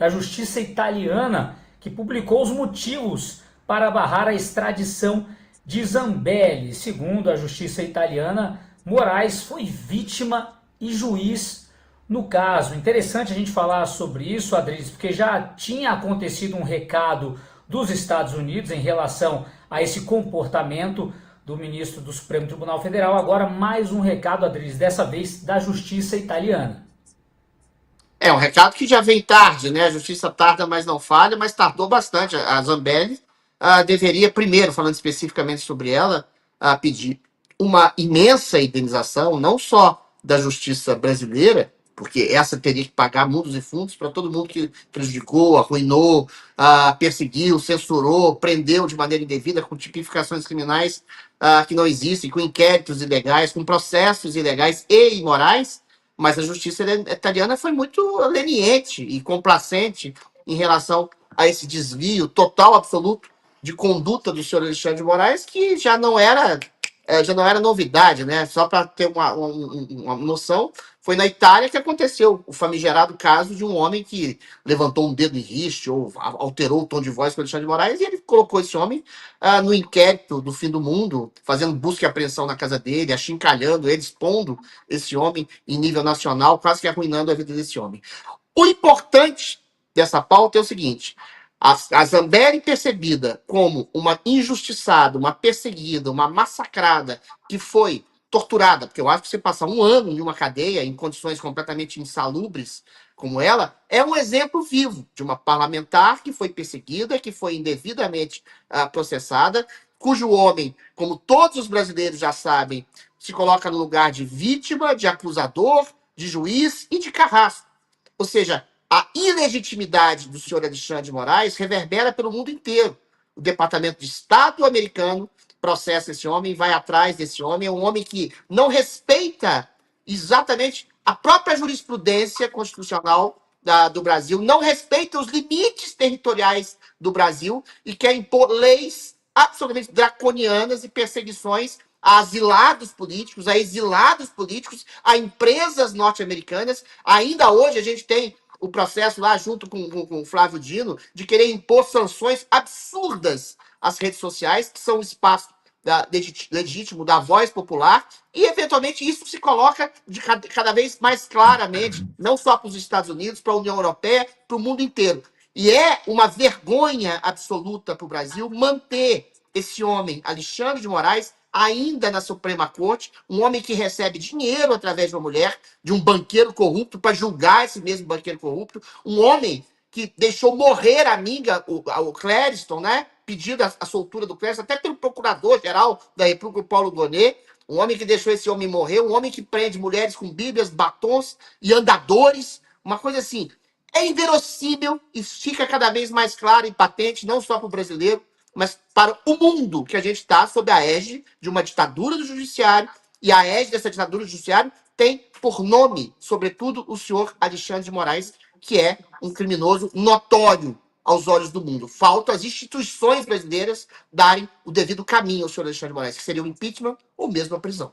da justiça italiana, que publicou os motivos para barrar a extradição de Zambelli. Segundo a justiça italiana, Moraes foi vítima e juiz no caso. Interessante a gente falar sobre isso, Adriles, porque já tinha acontecido um recado dos Estados Unidos em relação a esse comportamento do ministro do Supremo Tribunal Federal. Agora mais um recado, Adriles, dessa vez da justiça italiana. É um recado que já vem tarde, né? A justiça tarda, mas não falha, mas tardou bastante. A Zambelli deveria, primeiro, falando especificamente sobre ela, pedir uma imensa indenização, não só da justiça brasileira, porque essa teria que pagar mundos e fundos para todo mundo que prejudicou, arruinou, perseguiu, censurou, prendeu de maneira indevida, com tipificações criminais que não existem, com inquéritos ilegais, com processos ilegais e imorais. Mas a justiça italiana foi muito leniente e complacente em relação a esse desvio total, absoluto de conduta do senhor Alexandre de Moraes, que já não era novidade, né? Só para ter uma noção, foi na Itália que aconteceu o famigerado caso de um homem que levantou um dedo em riste ou alterou o tom de voz com o Alexandre de Moraes, e ele colocou esse homem no inquérito do fim do mundo, fazendo busca e apreensão na casa dele, achincalhando ele, expondo esse homem em nível nacional, quase que arruinando a vida desse homem. O importante dessa pauta é o seguinte: a Zambelli percebida como uma injustiçada, uma perseguida, uma massacrada, que foi torturada, porque eu acho que você passar um ano em uma cadeia em condições completamente insalubres como ela, é um exemplo vivo de uma parlamentar que foi perseguida, que foi indevidamente processada, cujo homem, como todos os brasileiros já sabem, se coloca no lugar de vítima, de acusador, de juiz e de carrasco. Ou seja, a ilegitimidade do senhor Alexandre de Moraes reverbera pelo mundo inteiro. O Departamento de Estado americano processa esse homem, vai atrás desse homem. É um homem que não respeita exatamente a própria jurisprudência constitucional do Brasil, não respeita os limites territoriais do Brasil e quer impor leis absolutamente draconianas e perseguições a asilados políticos, a exilados políticos, a empresas norte-americanas. Ainda hoje a gente tem o processo lá junto com o Flávio Dino de querer impor sanções absurdas às redes sociais, que são o espaço legítimo da voz popular, e eventualmente isso se coloca cada vez mais claramente, não só para os Estados Unidos, para a União Europeia, para o mundo inteiro. E é uma vergonha absoluta para o Brasil manter esse homem, Alexandre de Moraes, ainda na Suprema Corte, um homem que recebe dinheiro através de uma mulher, de um banqueiro corrupto, para julgar esse mesmo banqueiro corrupto, um homem que deixou morrer a amiga, o Clériston, né? Pedindo a soltura do Clériston, até pelo procurador-geral da República, Paulo Gonet, um homem que deixou esse homem morrer, um homem que prende mulheres com bíblias, batons e andadores, uma coisa assim. É inverossímil e fica cada vez mais claro e patente, não só para o brasileiro, mas para o mundo, que a gente está sob a égide de uma ditadura do judiciário, e a égide dessa ditadura do judiciário tem por nome, sobretudo, o senhor Alexandre de Moraes, que é um criminoso notório aos olhos do mundo. Faltam as instituições brasileiras darem o devido caminho ao senhor Alexandre de Moraes, que seria o impeachment ou mesmo a prisão.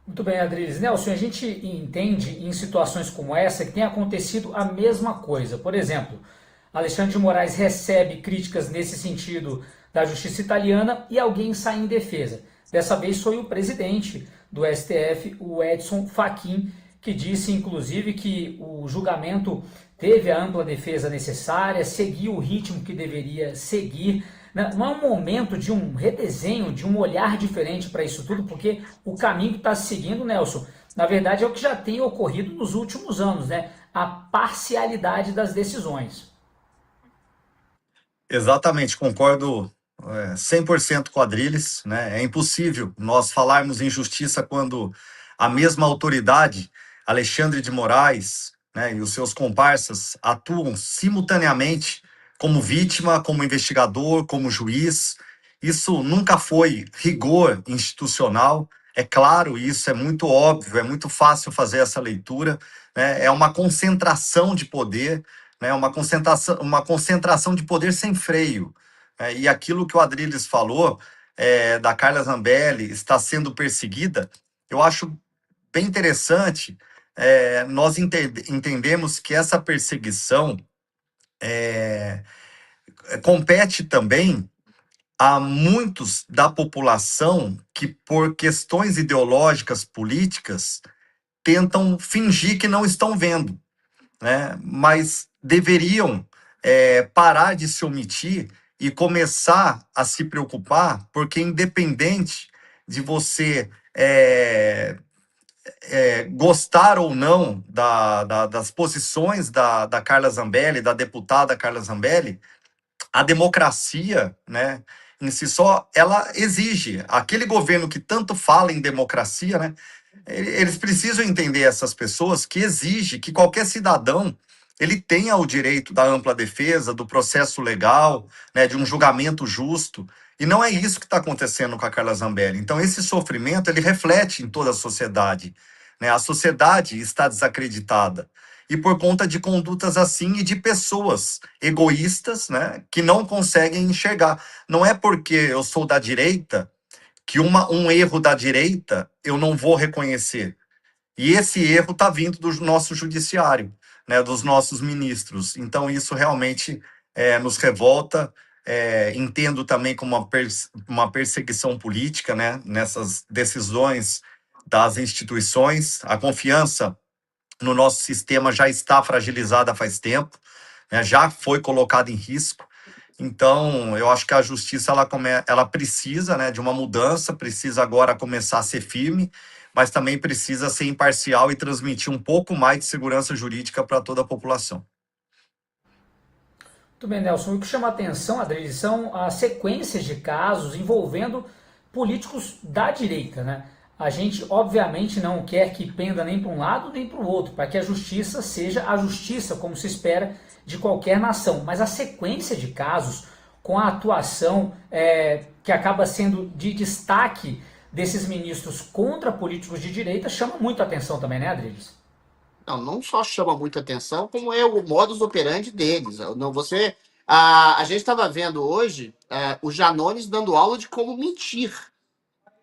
Muito bem, Adriles. Nelson, a gente entende em situações como essa que tem acontecido a mesma coisa. Por exemplo, Alexandre de Moraes recebe críticas nesse sentido da justiça italiana e alguém sai em defesa. Dessa vez foi o presidente do STF, o Edson Fachin, que disse, inclusive, que o julgamento teve a ampla defesa necessária, seguiu o ritmo que deveria seguir. Não é um momento de um redesenho, de um olhar diferente para isso tudo, porque o caminho que está seguindo, Nelson, na verdade é o que já tem ocorrido nos últimos anos, né? A parcialidade das decisões. Exatamente, concordo 100% com a Adriles, né? É impossível nós falarmos em justiça quando a mesma autoridade, Alexandre de Moraes, né, e os seus comparsas atuam simultaneamente como vítima, como investigador, como juiz. Isso nunca foi rigor institucional, é claro, isso é muito óbvio, é muito fácil fazer essa leitura, né? É uma concentração de poder, né, uma concentração de poder sem freio. E aquilo que o Adriles falou, da Carla Zambelli está sendo perseguida, eu acho bem interessante, nós entendemos que essa perseguição compete também a muitos da população que, por questões ideológicas, políticas, tentam fingir que não estão vendo, né? Mas deveriam parar de se omitir e começar a se preocupar, porque independente de você gostar ou não das posições da Carla Zambelli, da deputada Carla Zambelli, a democracia, né, em si só, ela exige. Aquele governo que tanto fala em democracia, né, eles precisam entender, essas pessoas, que exige que qualquer cidadão ele tenha o direito da ampla defesa, do processo legal, né, de um julgamento justo. E não é isso que está acontecendo com a Carla Zambelli. Então, esse sofrimento ele reflete em toda a sociedade, né? A sociedade está desacreditada. E por conta de condutas assim e de pessoas egoístas, né, que não conseguem enxergar. Não é porque eu sou da direita que um erro da direita eu não vou reconhecer. E esse erro está vindo do nosso judiciário, né, dos nossos ministros. Então, isso realmente nos revolta. Entendo também como uma perseguição política, né, nessas decisões das instituições. A confiança no nosso sistema já está fragilizada faz tempo, né, já foi colocada em risco. Então, eu acho que a justiça ela precisa, né, de uma mudança, precisa agora começar a ser firme, mas também precisa ser imparcial e transmitir um pouco mais de segurança jurídica para toda a população. Muito bem, Nelson. O que chama a atenção, Adriles, são as sequências de casos envolvendo políticos da direita, né? A gente, obviamente, não quer que penda nem para um lado nem para o outro, para que a justiça seja a justiça, como se espera de qualquer nação. Mas a sequência de casos, com a atuação que acaba sendo de destaque desses ministros contra políticos de direita, chama muito a atenção também, né, Adriles? Não só chama muita atenção, como é o modus operandi deles. Não, a gente estava vendo hoje o Janones dando aula de como mentir.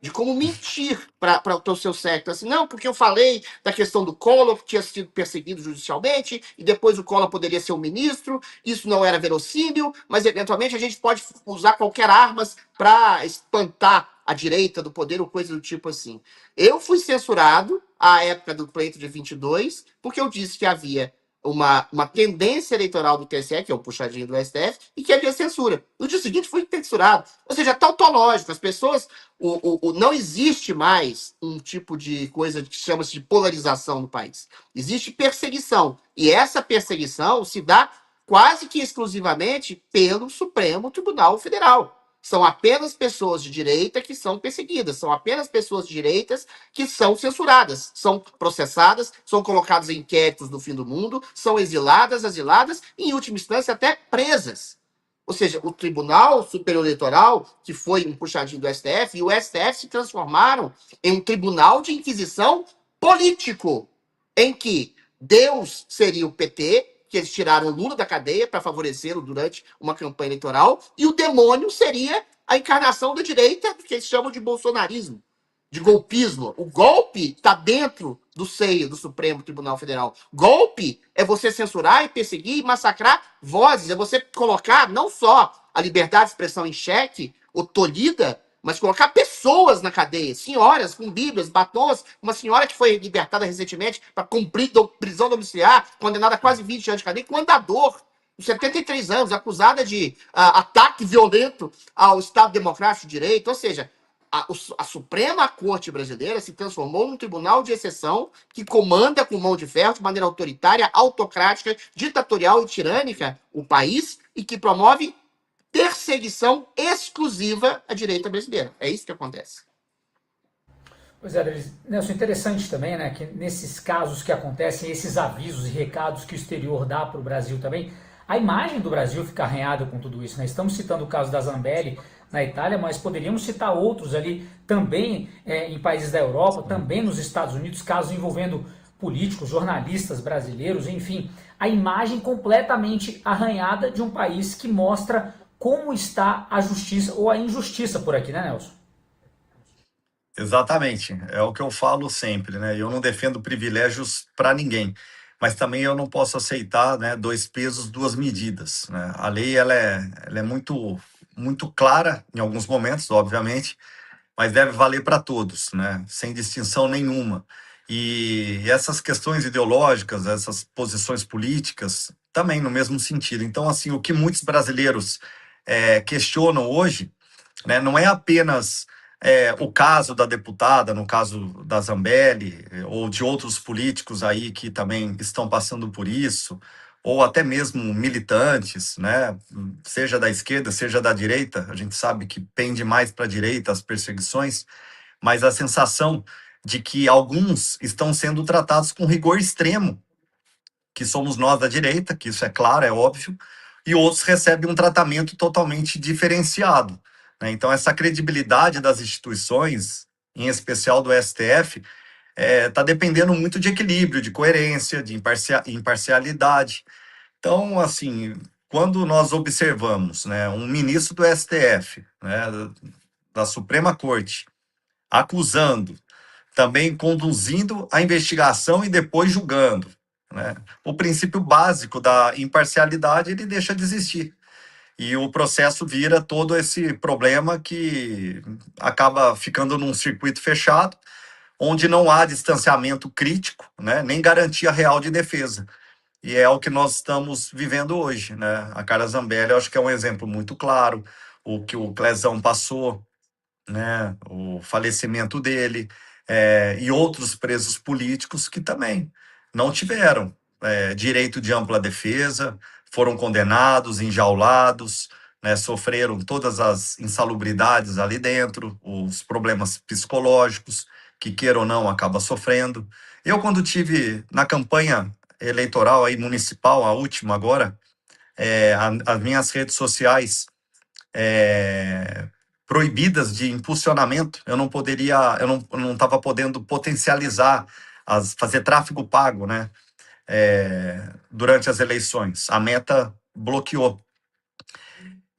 De como mentir para o seu secto. Assim, não, porque eu falei da questão do Collor, que tinha sido perseguido judicialmente, e depois o Collor poderia ser o ministro, isso não era verossímil, mas eventualmente a gente pode usar qualquer armas para espantar a direita do poder ou coisa do tipo assim. Eu fui censurado à época do pleito de 22, porque eu disse que havia uma tendência eleitoral do TSE, que é o puxadinho do STF, e que havia censura. No dia seguinte fui censurado. Ou seja, tautológico. As pessoas... não existe mais um tipo de coisa que chama-se de polarização no país. Existe perseguição. E essa perseguição se dá quase que exclusivamente pelo Supremo Tribunal Federal. São apenas pessoas de direita que são perseguidas, são apenas pessoas de direitas que são censuradas, são processadas, são colocadas em inquéritos do fim do mundo, são exiladas, asiladas e, em última instância, até presas. Ou seja, o Tribunal Superior Eleitoral, que foi um puxadinho do STF, e o STF se transformaram em um tribunal de inquisição político, em que Deus seria o PT, que eles tiraram o Lula da cadeia para favorecê-lo durante uma campanha eleitoral, e o demônio seria a encarnação da direita, que eles chamam de bolsonarismo, de golpismo. O golpe está dentro do seio do Supremo Tribunal Federal. Golpe é você censurar e perseguir e massacrar vozes, é você colocar não só a liberdade de expressão em xeque ou tolhida, mas colocar pessoas na cadeia, senhoras com bíblias, batons, uma senhora que foi libertada recentemente para cumprir prisão domiciliar, condenada a quase 20 anos de cadeia, com andador, com 73 anos, acusada de ataque violento ao Estado Democrático de Direito. Ou seja, a Suprema Corte Brasileira se transformou num tribunal de exceção que comanda com mão de ferro, de maneira autoritária, autocrática, ditatorial e tirânica o país e que promove perseguição exclusiva à direita brasileira. É isso que acontece. Pois é, Nelson, interessante também, né, que nesses casos que acontecem, esses avisos e recados que o exterior dá para o Brasil também, a imagem do Brasil fica arranhada com tudo isso, né? Estamos citando o caso da Zambelli na Itália, mas poderíamos citar outros ali também em países da Europa, também nos Estados Unidos, casos envolvendo políticos, jornalistas brasileiros, enfim, a imagem completamente arranhada de um país que mostra como está a justiça ou a injustiça por aqui, né, Nelson? Exatamente, é o que eu falo sempre, né? Eu não defendo privilégios para ninguém, mas também eu não posso aceitar, né, dois pesos, duas medidas, né? A lei ela é muito clara em alguns momentos, obviamente, mas deve valer para todos, né? Sem distinção nenhuma. E essas questões ideológicas, essas posições políticas, também no mesmo sentido. Então, assim, o que muitos brasileiros questionam hoje, né, não é apenas o caso da deputada, no caso da Zambelli, ou de outros políticos aí que também estão passando por isso, ou até mesmo militantes, né, seja da esquerda, seja da direita, a gente sabe que pende mais para a direita as perseguições, mas a sensação de que alguns estão sendo tratados com rigor extremo, que somos nós da direita, que isso é claro, é óbvio, e outros recebem um tratamento totalmente diferenciado, né? Então, essa credibilidade das instituições, em especial do STF, está dependendo muito de equilíbrio, de coerência, de imparcialidade. Então, assim, quando nós observamos, né, um ministro do STF, né, da Suprema Corte, acusando, também conduzindo a investigação e depois julgando, né? O princípio básico da imparcialidade ele deixa de existir. E o processo vira todo esse problema que acaba ficando num circuito fechado, onde não há distanciamento crítico, né, nem garantia real de defesa. E é o que nós estamos vivendo hoje, né? A Carla Zambelli, eu acho que é um exemplo muito claro, o que o Clezão passou, né, o falecimento dele, e outros presos políticos que também não tiveram direito de ampla defesa, foram condenados, enjaulados, né, sofreram todas as insalubridades ali dentro, os problemas psicológicos, que queira ou não acaba sofrendo. Eu, quando tive na campanha eleitoral aí municipal, a última agora, as minhas redes sociais é, proibidas de impulsionamento, eu não poderia, eu não estava podendo potencializar, fazer tráfego pago, né? Durante as eleições. A Meta bloqueou.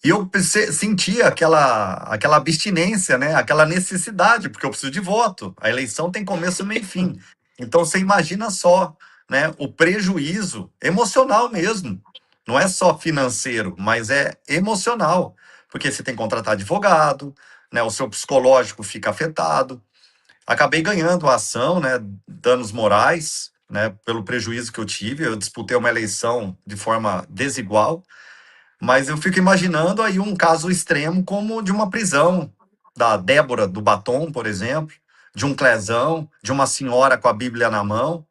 E eu sentia aquela abstinência, né? Aquela necessidade, porque eu preciso de voto. A eleição tem começo, meio e fim. Então você imagina só, né? O prejuízo emocional mesmo. Não é só financeiro, mas é emocional. Porque você tem que contratar advogado, né? O seu psicológico fica afetado. Acabei ganhando a ação, né? Danos morais, né? Pelo prejuízo que eu tive. Eu disputei uma eleição de forma desigual, mas eu fico imaginando aí um caso extremo como de uma prisão da Débora do Batom, por exemplo, de um Clezão, de uma senhora com a Bíblia na mão,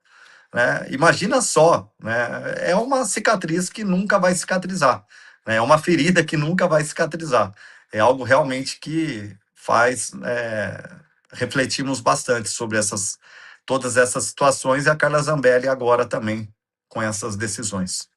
né? Imagina só, né? É uma cicatriz que nunca vai cicatrizar, né? É uma ferida que nunca vai cicatrizar. É algo realmente que faz refletirmos bastante sobre todas essas situações, e a Carla Zambelli agora também com essas decisões.